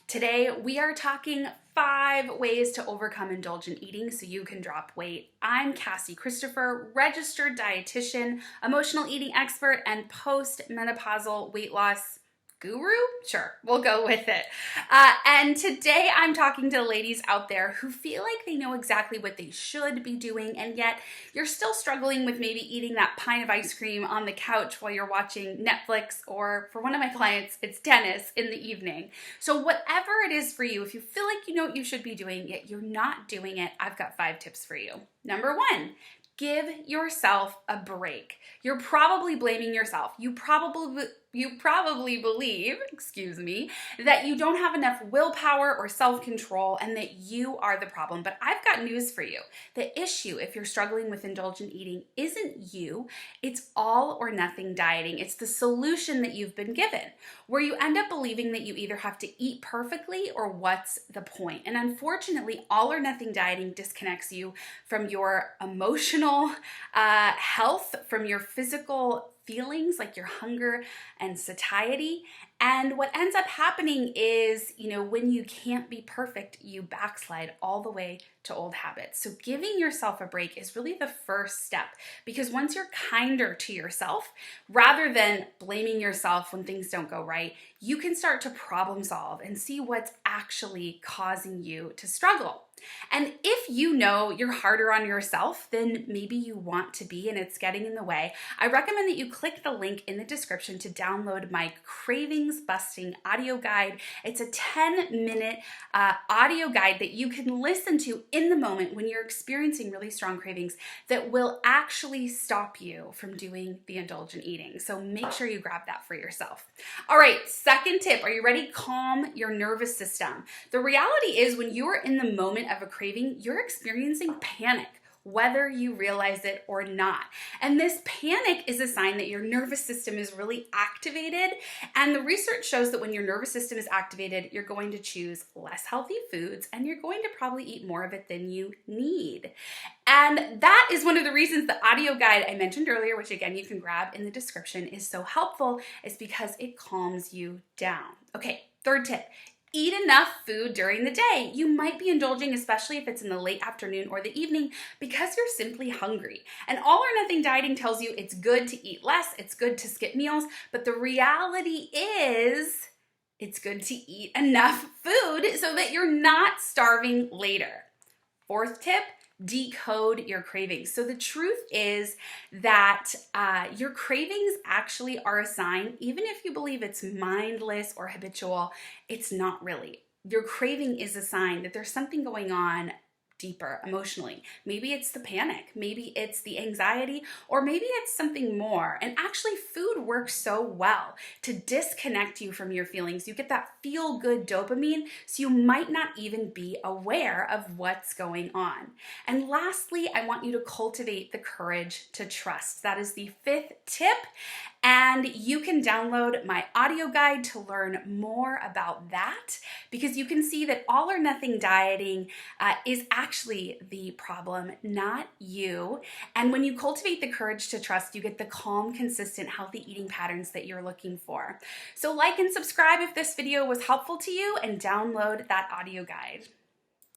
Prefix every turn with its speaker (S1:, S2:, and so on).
S1: Today, we are talking 5 ways to overcome indulgent eating so you can drop weight. I'm Cassie Christopher, registered dietitian, emotional eating expert, and post-menopausal weight loss guru? Sure, we'll go with it. And today I'm talking to ladies out there who feel like they know exactly what they should be doing, and yet you're still struggling with maybe eating that pint of ice cream on the couch while you're watching Netflix, or for one of my clients, it's tennis in the evening. So whatever it is for you, if you feel like you know what you should be doing, yet you're not doing it, I've got 5 tips for you. Number 1, give yourself a break. You're probably blaming yourself. You probably believe, that you don't have enough willpower or self-control and that you are the problem. But I've got news for you. The issue, if you're struggling with indulgent eating, isn't you. It's all or nothing dieting. It's the solution that you've been given, where you end up believing that you either have to eat perfectly or what's the point. And unfortunately, all or nothing dieting disconnects you from your emotional health, from your physical feelings like your hunger and satiety. And what ends up happening is, when you can't be perfect, you backslide all the way to old habits. So giving yourself a break is really the first step, because once you're kinder to yourself, rather than blaming yourself when things don't go right, you can start to problem solve and see what's actually causing you to struggle. And if you know you're harder on yourself than maybe you want to be and it's getting in the way, I recommend that you click the link in the description to download my Cravings Busting audio guide. It's a 10-minute audio guide that you can listen to in the moment when you're experiencing really strong cravings that will actually stop you from doing the indulgent eating. So make sure you grab that for yourself. All right, second tip. Are you ready? Calm your nervous system. The reality is, when you are in the moment of a craving, you're experiencing panic, whether you realize it or not. And this panic is a sign that your nervous system is really activated. And the research shows that when your nervous system is activated, you're going to choose less healthy foods and you're going to probably eat more of it than you need. And that is one of the reasons the audio guide I mentioned earlier, which again you can grab in the description, is so helpful, is because it calms you down. Okay, third tip. Eat enough food during the day. You might be indulging, especially if it's in the late afternoon or the evening, because you're simply hungry. And all or nothing dieting tells you it's good to eat less, it's good to skip meals, but the reality is it's good to eat enough food so that you're not starving later. Fourth tip, decode your cravings. So the truth is that your cravings actually are a sign. Even if you believe it's mindless or habitual, it's not really. Your craving is a sign that there's something going on deeper emotionally. Maybe it's the panic, maybe it's the anxiety, or maybe it's something more. And actually, food works so well to disconnect you from your feelings. You get that feel-good dopamine, so you might not even be aware of what's going on. And lastly, I want you to cultivate the courage to trust. That is the 5th tip. And you can download my audio guide to learn more about that, because you can see that all or nothing dieting is actually the problem, not you. And when you cultivate the courage to trust, you get the calm, consistent, healthy eating patterns that you're looking for. So like and subscribe if this video was helpful to you, and download that audio guide.